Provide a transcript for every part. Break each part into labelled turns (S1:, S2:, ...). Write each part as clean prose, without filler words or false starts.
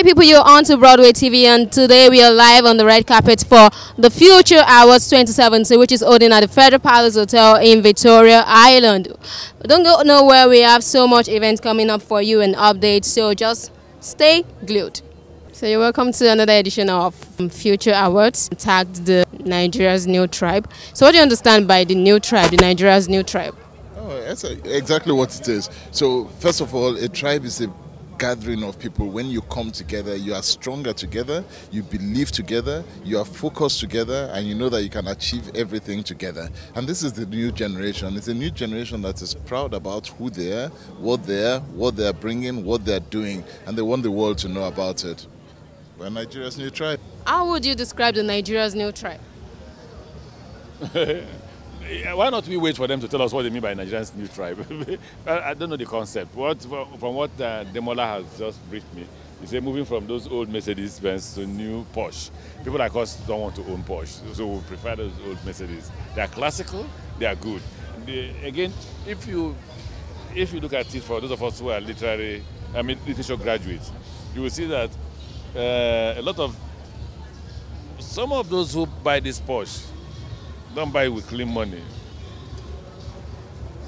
S1: My people, you're on to Broadway TV, and today we are live on the red carpet for the Future Awards 2017, which is holding at the Federal Palace Hotel in Victoria Island. Don't go nowhere, we have so much events coming up for you and updates, so just stay glued. So you're welcome to another edition of Future Awards, tagged the Nigeria's new tribe. So what do you understand by the new tribe, the Nigeria's new tribe?
S2: Oh, that's exactly what it is. So first of all, a tribe is a gathering of people. When you come together, you are stronger together, you believe together, you are focused together, and you know that you can achieve everything together. And this is the new generation. It's a new generation that is proud about who they are, what they are bringing, what they are doing, and they want the world to know about it. We're Nigeria's new tribe.
S1: How would you describe the Nigeria's new tribe?
S3: Why not we wait for them to tell us what they mean by Nigeria's new tribe? I don't know the concept. From what Demola has just briefed me, he said moving from those old Mercedes-Benz to new Porsche. People like us don't want to own Porsche, so we prefer those old Mercedes. They are classical, they are good. Again, if you look at it for those of us who are literature graduates, you will see that some of those who buy this Porsche don't buy it with clean money.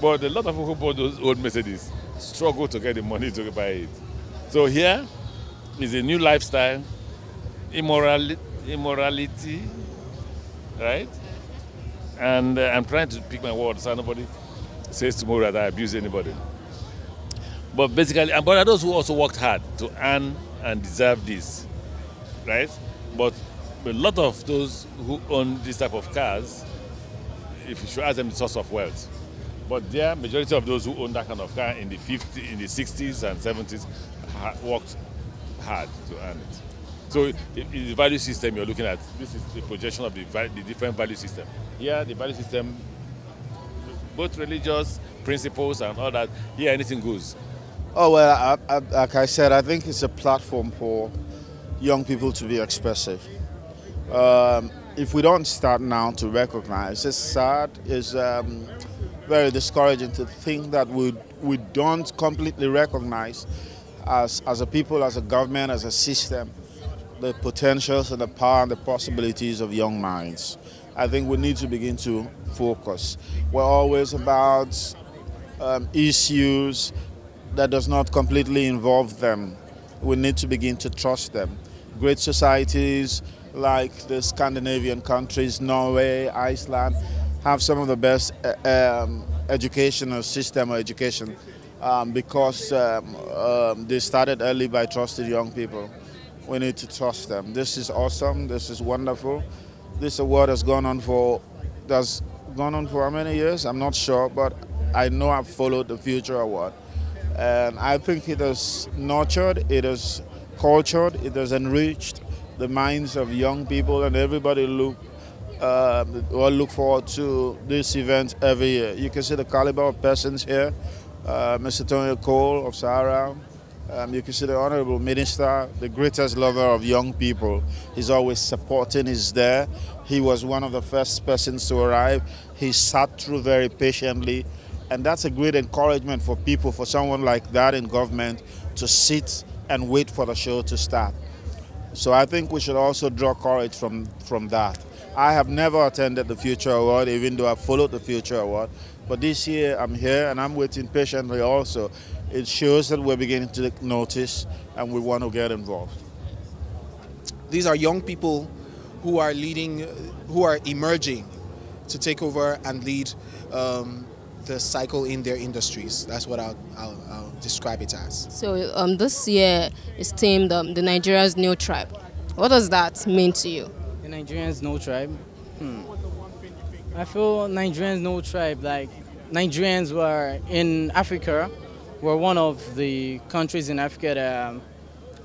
S3: But a lot of people who bought those old Mercedes struggle to get the money to buy it. So here is a new lifestyle, immorality, right? And I'm trying to pick my words so nobody says tomorrow that I abuse anybody. But basically, but there are those who also worked hard to earn and deserve this, right? But a lot of those who own this type of cars, if you should ask them the source of wealth, but the majority of those who own that kind of car in the 60s and 70s worked hard to earn it. So the value system you're looking at, this is the projection of the different value system. Here, the value system, both religious principles and all that, here anything goes.
S4: Oh, well, like I said, I think it's a platform for young people to be expressive. If we don't start now to recognize, it's sad, it's very discouraging to think that we don't completely recognize as a people, as a government, as a system, the potentials and the power and the possibilities of young minds. I think we need to begin to focus. We're always about issues that does not completely involve them. We need to begin to trust them. Great societies like the Scandinavian countries, Norway, Iceland, have some of the best educational system or education because they started early by trusting young people. We need to trust them. This is awesome. This is wonderful. This award has gone on for how many years? I'm not sure, but I know I've followed the Future Award. And I think it has nurtured, it has cultured, it has enriched the minds of young people, and everybody look forward to this event every year. You can see the caliber of persons here. Mr. Tonye of Sahara. You can see the Honorable Minister, the greatest lover of young people. He's always supporting, he's there. He was one of the first persons to arrive. He sat through very patiently. And that's a great encouragement for people, for someone like that in government, to sit and wait for the show to start. So I think we should also draw courage from that. I have never attended the Future Award, even though I followed the Future Award. But this year I'm here and I'm waiting patiently also. It shows that we're beginning to take notice and we want to get involved.
S5: These are young people who are leading, who are emerging to take over and lead the cycle in their industries. That's what I'll describe it as. So
S1: this year is themed the Nigeria's new tribe. What does that mean to you?
S6: The Nigeria's new tribe? I feel Nigerians no tribe, like Nigerians were in Africa, we're one of the countries in Africa that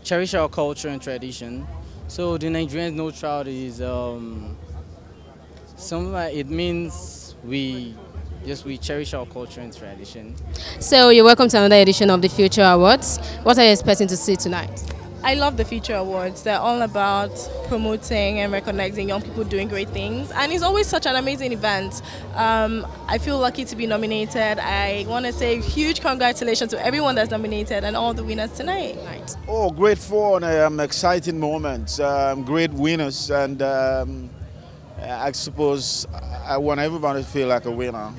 S6: cherish our culture and tradition. So the Nigerians no tribe is it means we cherish our culture and tradition.
S1: So you're welcome to another edition of the Future Awards. What are you expecting to see tonight?
S7: I love the Future Awards. They're all about promoting and recognizing young people doing great things. And it's always such an amazing event. I feel lucky to be nominated. I want to say huge congratulations to everyone that's nominated and all the winners tonight.
S4: Oh, great fun, exciting moments, great winners, and I suppose I want everybody to feel like a winner.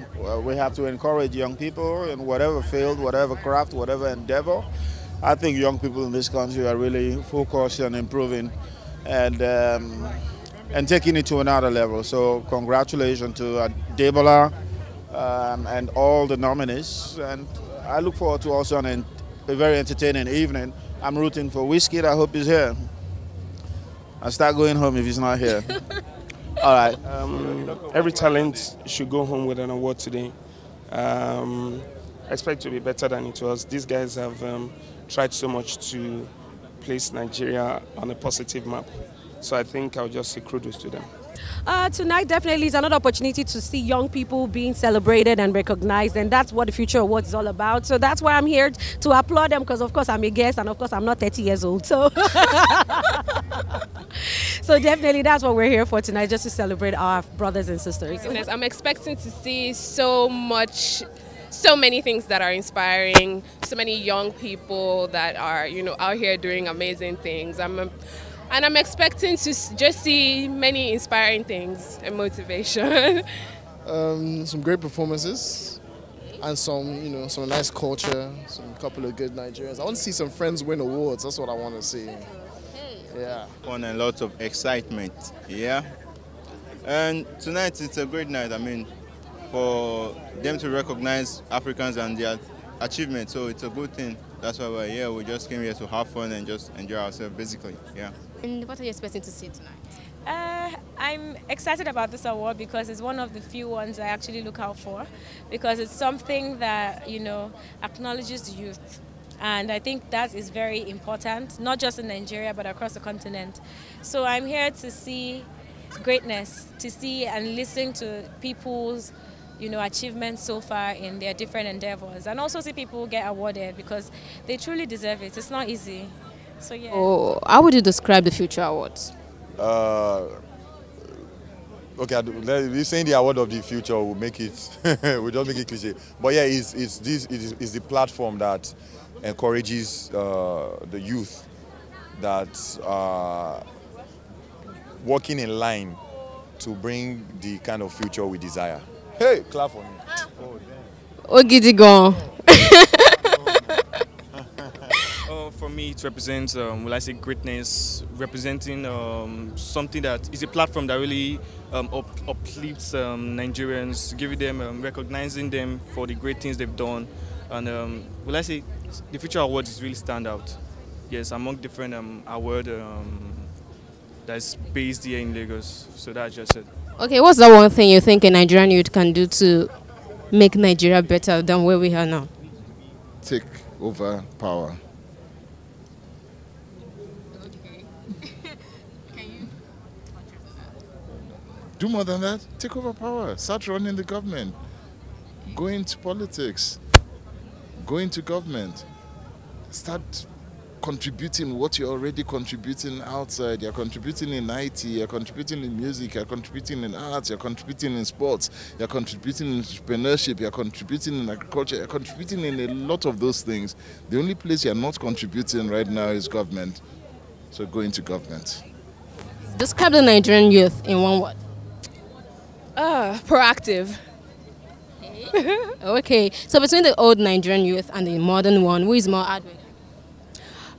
S4: We have to encourage young people in whatever field, whatever craft, whatever endeavor. I think young people in this country are really focused on improving and taking it to another level. So congratulations to Debola and all the nominees. And I look forward to also a very entertaining evening. I'm rooting for Whiskey. I hope he's here. I'll start going home if he's not here. All right.
S8: Every talent should go home with an award today. I expect to be better than it was. These guys have tried so much to place Nigeria on a positive map. So I think I'll just say kudos to them.
S9: Tonight definitely is another opportunity to see young people being celebrated and recognized, and that's what the Future Awards is all about. So that's why I'm here to applaud them, because of course I'm a guest and of course I'm not 30 years old. So, so definitely that's what we're here for tonight, just to celebrate our brothers and sisters.
S10: I'm expecting to see so many things that are inspiring, so many young people that are, out here doing amazing things. And I'm expecting to just see many inspiring things and motivation.
S11: Some great performances and some nice culture, some couple of good Nigerians. I want to see some friends win awards. That's what I want to see. Yeah.
S12: Fun and lots of excitement. Yeah. And tonight it's a great night. I mean, for them to recognize Africans and their achievements. So it's a good thing. That's why we're here. We just came here to have fun and just enjoy ourselves, basically. Yeah.
S1: And what are you expecting to see tonight?
S13: I'm excited about this award because it's one of the few ones I actually look out for, because it's something that, acknowledges the youth. And I think that is very important, not just in Nigeria, but across the continent. So I'm here to see greatness, to see and listen to people's achievements so far in their different endeavors, and also see people get awarded because they truly deserve it. It's not easy. So yeah.
S1: Oh, how would you describe the Future Awards?
S14: Okay, we're saying the award of the future will make it, we'll just make it cliche. But yeah, it's the platform that encourages the youth that are working in line to bring the kind of future we desire. Hey, clap for me.
S1: Oh, Gidigon.
S15: For me, it represents, greatness, representing something that is a platform that really uplifts Nigerians, giving them, recognizing them for the great things they've done. And the Future Awards really stand out. Yes, among different awards that's based here in Lagos. So that's just it.
S1: Okay, what's the one thing you think a Nigerian youth can do to make Nigeria better than where we are now?
S2: Take over power. Do more than that. Take over power. Start running the government. Go into politics. Go into government. Start contributing what you're already contributing outside. You're contributing in IT, you're contributing in music, you're contributing in arts, you're contributing in sports, you're contributing in entrepreneurship, you're contributing in agriculture, you're contributing in a lot of those things. The only place you're not contributing right now is government. So go into government.
S1: Describe the Nigerian youth in one word.
S10: Proactive.
S1: Okay, so between the old Nigerian youth and the modern one, who is more hardworking?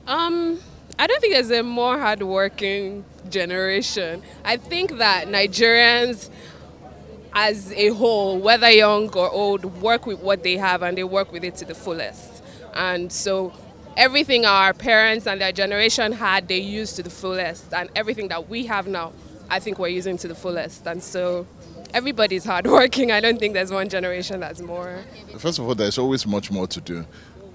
S10: I don't think there's a more hardworking generation. I think that Nigerians as a whole, whether young or old, work with what they have and they work with it to the fullest. And so everything our parents and their generation had, they used to the fullest. And everything that we have now, I think we're using to the fullest. And so everybody's hardworking. I don't think there's one generation that's more.
S2: First of all, there's always much more to do.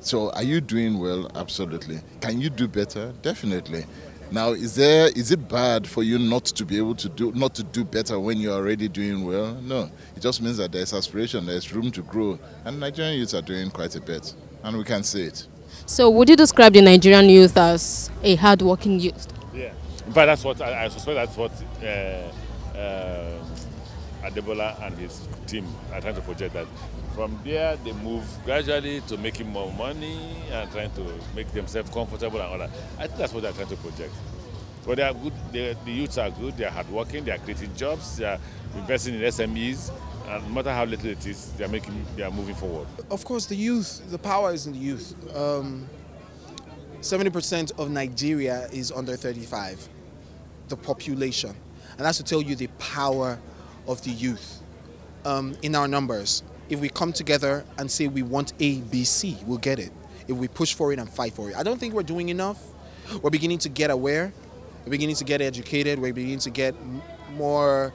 S2: So are you doing well? Absolutely. Can you do better? Definitely. Now, is it bad for you not to be able to do better when you're already doing well? No. It just means that there's aspiration, there's room to grow. And Nigerian youths are doing quite a bit. And we can see it.
S1: So would you describe the Nigerian youth as a hardworking youth?
S3: Yeah. In fact, that's what I suspect. That's what Adebola and his team are trying to project. That from there they move gradually to making more money and trying to make themselves comfortable and all that. I think that's what they're trying to project. But they are good. The youths are good. They are hardworking. They are creating jobs. They are investing in SMEs. And no matter how little it is, they are moving forward.
S5: Of course, the youth, the power is in the youth. 70% of Nigeria is under 35, the population. And that's to tell you the power of the youth in our numbers. If we come together and say we want A, B, C, we'll get it. If we push for it and fight for it. I don't think we're doing enough. We're beginning to get aware. We're beginning to get educated. We're beginning to get more,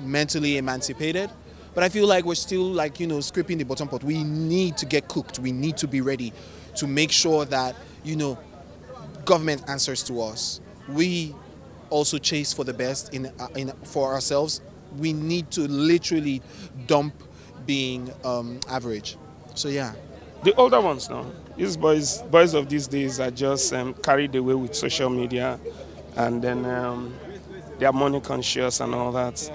S5: mentally emancipated. But I feel like we're still scraping the bottom pot. We need to get cooked. We need to be ready to make sure that, government answers to us. We also chase for the best for ourselves. We need to literally dump being average. So yeah.
S8: The older ones now, these boys of these days are just carried away with social media, and then they are money conscious and all that.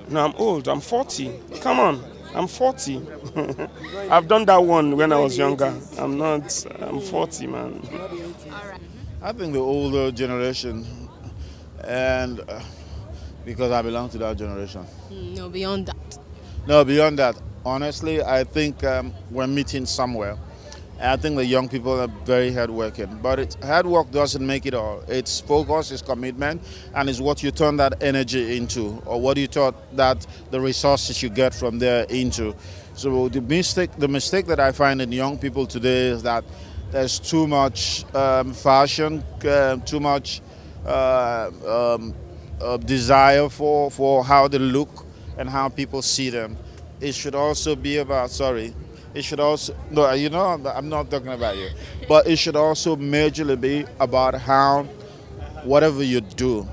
S8: No, I'm old. I'm 40. Come on, I'm 40. I've done that one when I was younger. I'm 40, man.
S4: I think the older generation, and because I belong to that generation.
S1: No, beyond that.
S4: No, beyond that. Honestly, I think we're meeting somewhere. I think the young people are very hardworking, but hard work doesn't make it all. It's focus, it's commitment, and it's what you turn that energy into, or what you thought that the resources you get from there into. So the mistake that I find in young people today is that there's too much fashion, too much desire for how they look and how people see them. It should also be about, it should also, no, I'm not talking about you, but it should also majorly be about how whatever you do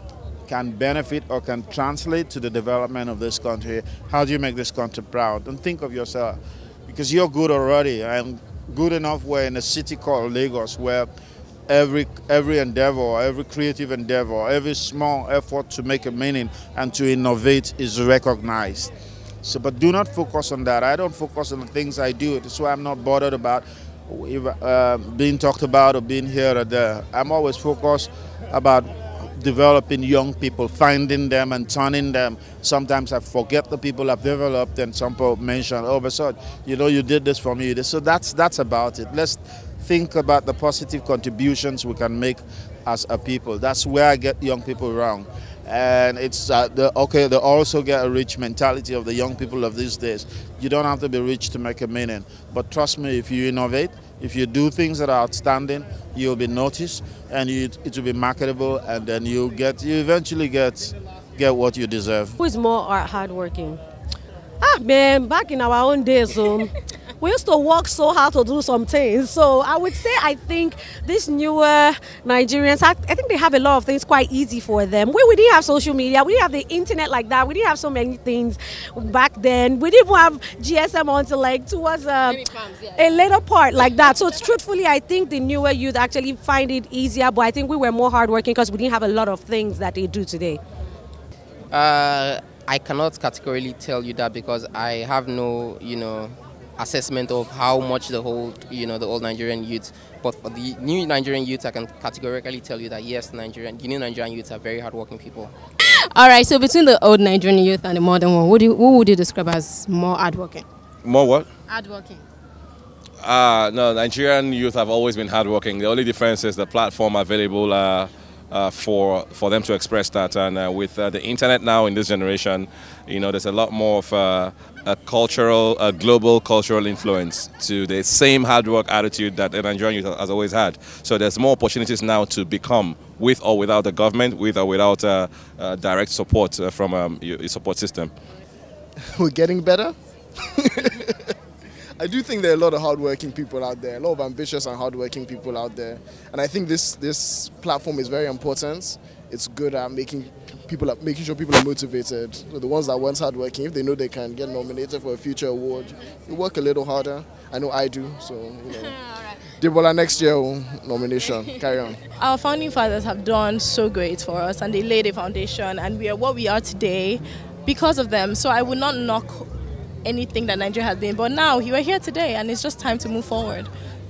S4: can benefit or can translate to the development of this country. How do you make this country proud? Don't think of yourself, because you're good already, and good enough we're in a city called Lagos where every endeavor, every creative endeavor, every small effort to make a meaning and to innovate is recognized. So, but do not focus on that. I don't focus on the things I do. That's why I'm not bothered about being talked about or being here or there. I'm always focused about developing young people, finding them and turning them. Sometimes I forget the people I've developed, and some people mention, oh, but so, you did this for me. So that's about it. Let's think about the positive contributions we can make as a people. That's where I get young people wrong. And it's they also get a rich mentality of the young people of these days. You don't have to be rich to make a meaning. But trust me, if you innovate, if you do things that are outstanding, you'll be noticed, and it will be marketable, and then you eventually get what you deserve.
S9: Who is more hardworking? Man, back in our own days, we used to work so hard to do some things. So I would say I think these newer Nigerians, I think they have a lot of things quite easy for them. We didn't have social media. We didn't have the internet like that. We didn't have so many things back then. We didn't have GSM until towards a later part like that. So truthfully, I think the newer youth actually find it easier. But I think we were more hardworking because we didn't have a lot of things that they do today.
S16: I cannot categorically tell you that because I have no, assessment of how much the old Nigerian youth. But for the new Nigerian youth, I can categorically tell you that yes, the new Nigerian youths are very hardworking people.
S1: All right. So between the old Nigerian youth and the modern one, who would you describe as more hardworking?
S17: More what?
S1: Hardworking.
S17: No, Nigerian youth have always been hardworking. The only difference is the platform available for them to express that, and with the internet now in this generation, there's a lot more of a global cultural influence to the same hard work attitude that the Nigerian youth has always had. So there's more opportunities now to become, with or without the government, with or without direct support from your support system.
S11: We're getting better. I do think there are a lot of hardworking people out there, a lot of ambitious and hardworking people out there, and I think this platform is very important. It's good at making sure people are motivated. So the ones that weren't hardworking, if they know they can get nominated for a future award, you work a little harder. I know I do. So, you know, Debola next year nomination. Carry on.
S7: Our founding fathers have done so great for us, and they laid a foundation, and we are what we are today because of them. So I would not knock anything that Nigeria has been, but now you are here today, and it's just time to move forward.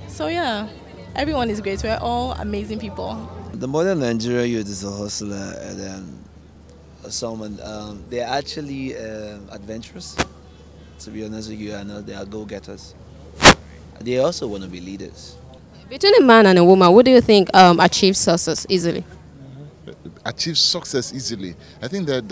S7: So yeah, everyone is great. We're all amazing people.
S18: The modern Nigerian youth is a hustler, and then someone they're actually adventurous. To be honest with you, I know they are go-getters. They also want to be leaders.
S1: Between a man and a woman, what do you think achieves success easily?
S2: Achieve success easily. I think that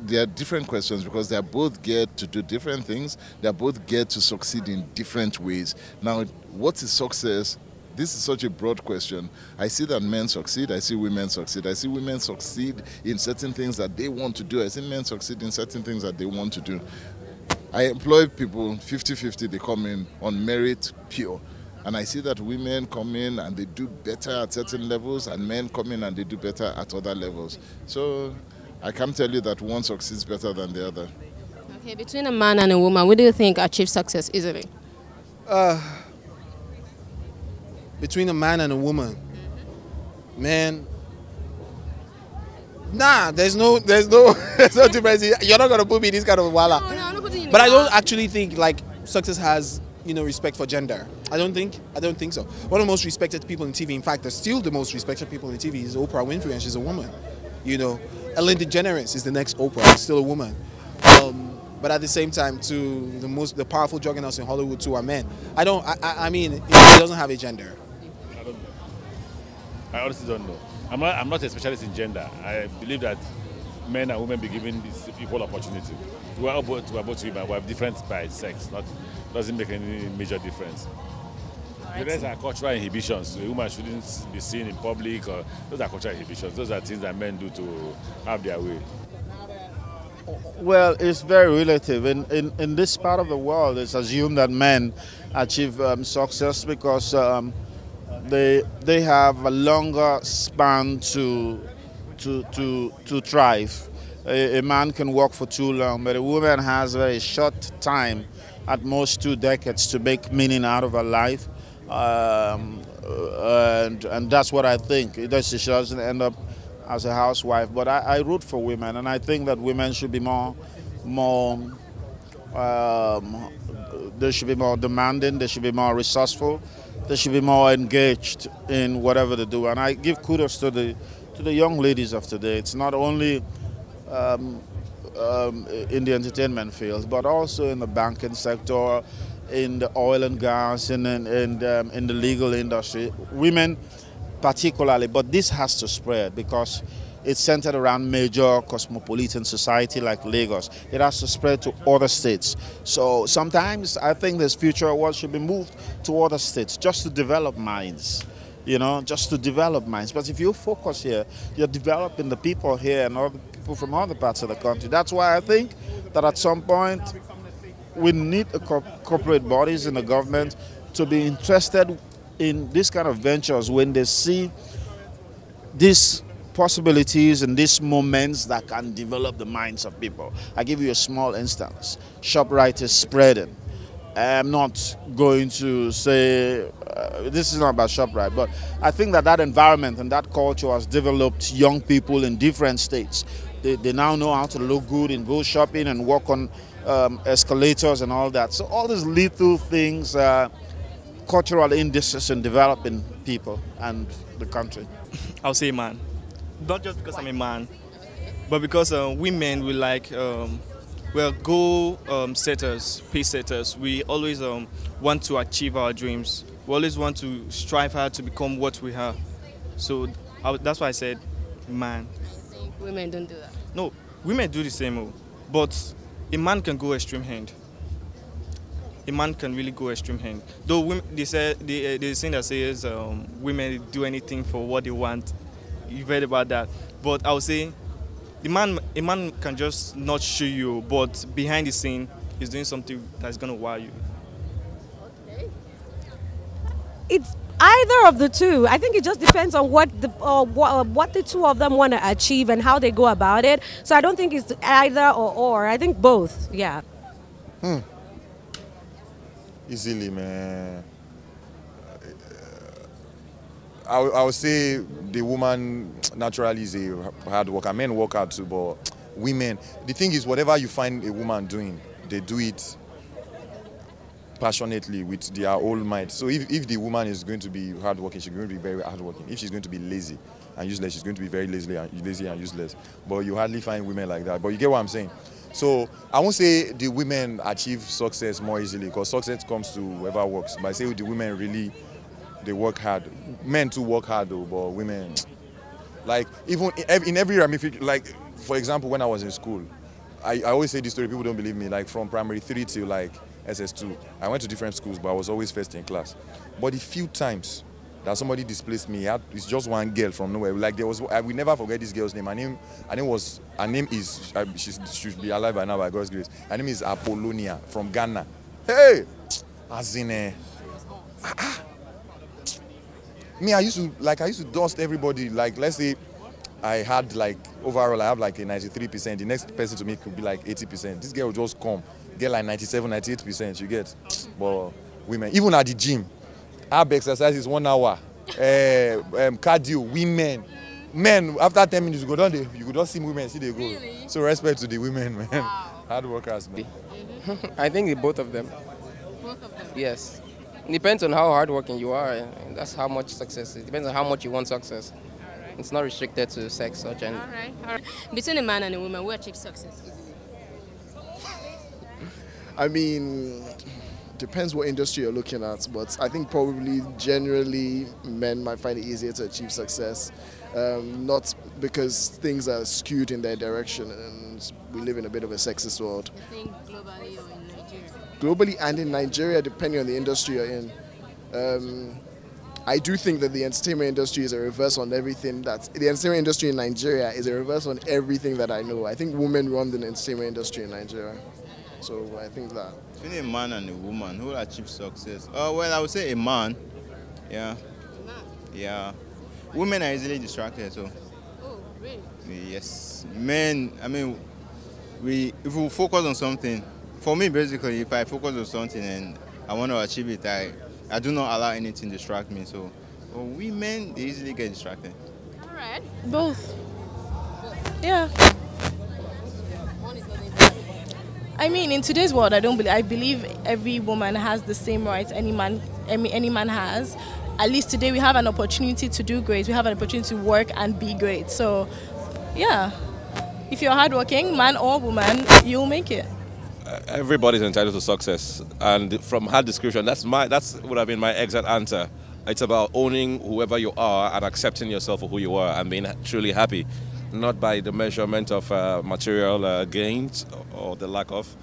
S2: they are different questions because they are both geared to do different things. They are both geared to succeed in different ways. Now, what is success? This is such a broad question. I see that men succeed. I see women succeed. I see women succeed in certain things that they want to do. I see men succeed in certain things that they want to do. I employ people 50-50. They come in on merit pure. And I see that women come in and they do better at certain levels, and men come in and they do better at other levels. So I can't tell you that one succeeds better than the other.
S1: Okay, between a man and a woman, what do you think achieves success easily?
S5: Between a man and a woman, man. Nah, there's no difference. You're not gonna put me in this kind of wala.
S1: No, I'm not putting you in
S5: But I
S1: the
S5: don't
S1: wala.
S5: actually think like success has, you know, respect for gender. I don't think so. One of the most respected people in TV, in fact, there's still the most respected people in TV is Oprah Winfrey, and she's a woman. You know, Ellen DeGeneres is the next Oprah, she's still a woman. But at the same time, too, the powerful juggernauts in Hollywood too are men. I mean, it doesn't have a gender.
S3: I don't know. I honestly don't know. I'm not a specialist in gender. I believe that men and women be given this equal opportunity. We are both women. We have different by sex. Doesn't make any major difference. The rest are cultural inhibitions. A woman shouldn't be seen in public. Or those are cultural inhibitions. Those are things that men do to have their way.
S4: Well, it's very relative. In this part of the world, it's assumed that men achieve success because they have a longer span to thrive. A man can work for too long, but a woman has a very short time, at most 2 decades, to make meaning out of her life. And that's what I think. She doesn't end up as a housewife. But I root for women, and I think that women should be they should be more demanding, they should be more resourceful, they should be more engaged in whatever they do. And I give kudos to the young ladies of today. It's not only in the entertainment field, but also in the banking sector, in the oil and gas, in the legal industry. Women particularly, but this has to spread because it's centered around major cosmopolitan society like Lagos. It has to spread to other states. So sometimes I think this future awards should be moved to other states just to develop minds. You know, just to develop minds. But if you focus here, you're developing the people here and other people from other parts of the country. That's why I think that at some point we need corporate bodies in the government to be interested in this kind of ventures when they see these possibilities and these moments that can develop the minds of people. I give you a small instance. ShopRite is spreading. I'm not going to say this is not about ShopRite, but I think that environment and that culture has developed young people in different states. They now know how to look good and go shopping and walk on escalators and all that. So all these little things, cultural indices in developing people and the country.
S15: I'll say man. Not just because I'm a man, but because women will like we're goal setters, pace setters. We always want to achieve our dreams. We always want to strive hard to become what we are. So that's why I said man.
S1: I think women don't do that.
S15: No, women do the same, but a man can go extreme hand. A man can really go extreme hand. Though women, there's a saying that says women do anything for what they want. You've heard about that. But I would say a man can just not show you, but behind the scene, he's doing something that's going to wow you.
S9: Okay. It's either of the two. I think it just depends on what the two of them want to achieve and how they go about it. So I don't think it's either or. I think both. Yeah.
S14: Easily, man. I would say the woman naturally is a hard worker. Men work hard too, but women, the thing is, whatever you find a woman doing, they do it passionately with their whole might. So if the woman is going to be hardworking, she's going to be very hardworking. If she's going to be lazy and useless, she's going to be very lazy and useless. But you hardly find women like that. But you get what I'm saying? So I won't say the women achieve success more easily, because success comes to whoever works. But I say the women really, they work hard. Men too work hard though, but women, like even in every ramification, like for example, when I was in school, I always say this story, people don't believe me, like from primary 3 to like SS2, I went to different schools, but I was always first in class. But the few times that somebody displaced me, it's just one girl from nowhere. Like there was, I will never forget this girl's name. Her name is, she should be alive by now by God's grace. Her name is Apollonia from Ghana. Hey, as in, me, I used to dust everybody. Like, let's say I had like, overall, I have like a 93%. The next person to me could be like 80%. This girl would just come, get like 97, 98%, you get. But women, even at the gym, ab exercise is 1 hour. Cardio, women. Men, after 10 minutes, you go down there, you could just see women, see they go. Really? So respect to the women, man. Wow. Hard workers, man.
S16: I think both of them.
S1: Both of them?
S16: Yes. It depends on how hardworking you are. That's how much success. It depends on how much you want success. Right. It's not restricted to sex or gender.
S1: All right. Between a man and a woman, who achieves success?
S11: I mean, depends what industry you're looking at, but I think probably generally men might find it easier to achieve success. Not because things are skewed in their direction and we live in a bit of a sexist world.
S1: I think globally or in Nigeria?
S11: Globally and in Nigeria, depending on the industry you're in. I do think that the entertainment industry is a reverse on everything the entertainment industry in Nigeria is a reverse on everything that I know. I think women run the entertainment industry in Nigeria. So I think that.
S12: Between a man and a woman, who will achieve success? Oh, well, I would say a man. Yeah. Yeah. Women are easily distracted, so.
S1: Oh, really?
S12: Yes. Men, I mean, if we focus on something, for me, basically, if I focus on something and I want to achieve it, I do not allow anything to distract me. So, women, they easily get distracted.
S1: All right.
S7: Both. Yeah. I mean, in today's world, I believe every woman has the same rights any man has. At least today we have an opportunity to do great. We have an opportunity to work and be great. So, yeah, if you're hardworking, man or woman, you'll make it.
S17: Everybody's entitled to success, and from her description, that would have been my exact answer. It's about owning whoever you are and accepting yourself for who you are and being truly happy, not by the measurement of material gains or the lack of.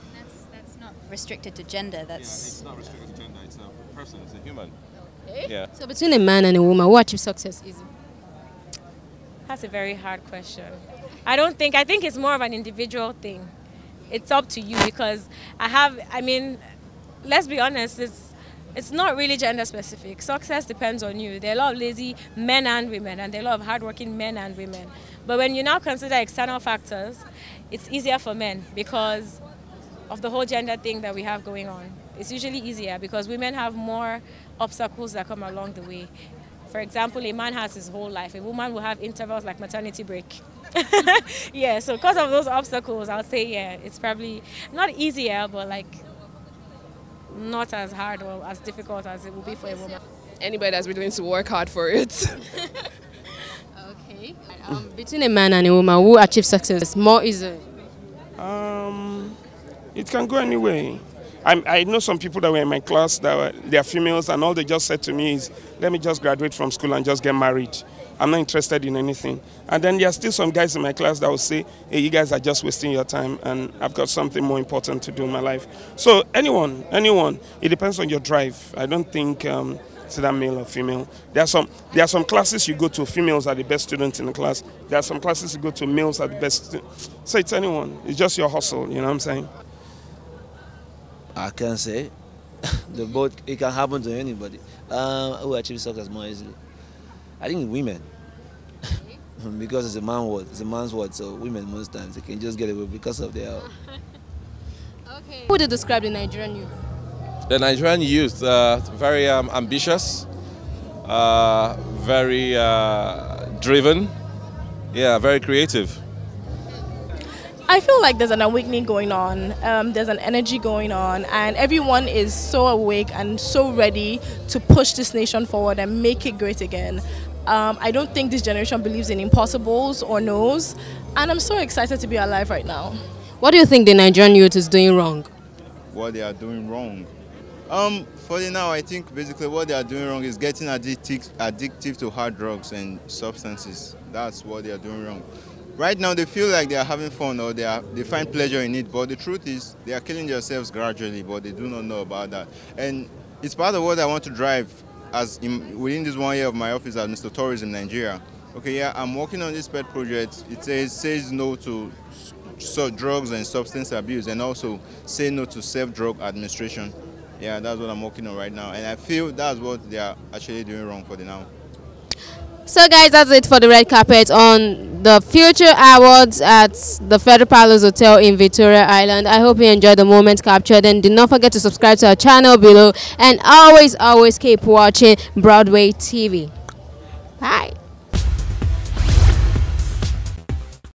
S19: That's not restricted to gender.
S17: It's not restricted to gender. It's a person. It's a human.
S1: Okay.
S17: Yeah.
S1: So between a man and a woman, what achieves success is?
S13: That's a very hard question. I think it's more of an individual thing. It's up to you, because let's be honest, it's not really gender specific. Success depends on you. There are a lot of lazy men and women, and there are a lot of hardworking men and women. But when you now consider external factors, it's easier for men because of the whole gender thing that we have going on. It's usually easier because women have more obstacles that come along the way. For example, a man has his whole life. A woman will have intervals like maternity break. Yeah, so because of those obstacles, I'll say, yeah, it's probably not easier, but like not as hard or as difficult as it will be for a woman.
S10: Anybody that's willing to work hard for it.
S1: Okay. Between a man and a woman, who achieves success more easily?
S8: It can go anyway. I know some people that were in my class that they are females, and all they just said to me is, let me just graduate from school and just get married. I'm not interested in anything. And then there are still some guys in my class that will say, hey, you guys are just wasting your time and I've got something more important to do in my life. So anyone, it depends on your drive. I don't think it's either male or female. There are some classes you go to, females are the best students in the class. There are some classes you go to, males are the best. So it's anyone. It's just your hustle, you know what I'm saying?
S18: I can't say. It can happen to anybody. Who achieves success more easily? I think women. Because it's a man's word, so women most times they can just get away because of their.
S1: Okay. Who would you describe the Nigerian youth?
S17: The Nigerian youth, very ambitious, very driven, yeah, very creative.
S7: I feel like there's an awakening going on, there's an energy going on, and everyone is so awake and so ready to push this nation forward and make it great again. I don't think this generation believes in impossibles or no's, and I'm so excited to be alive right now.
S1: What do you think the Nigerian youth is doing wrong?
S12: What they are doing wrong? For the now, I think basically what they are doing wrong is getting addictive to hard drugs and substances. That's what they are doing wrong. Right now, they feel like they are having fun or they find pleasure in it, but the truth is they are killing themselves gradually, but they do not know about that. And it's part of what I want to drive within this 1 year of my office as Mr. Tourism Nigeria. Okay, yeah, I'm working on this pet project. It says no to drugs and substance abuse, and also say no to self-drug administration. Yeah, that's what I'm working on right now, and I feel that's what they are actually doing wrong for the now.
S1: So guys, that's it for the red carpet on the Future Awards at the Federal Palace Hotel in Victoria Island. I hope you enjoyed the moment captured, and do not forget to subscribe to our channel below, and always keep watching Broadway TV. Bye.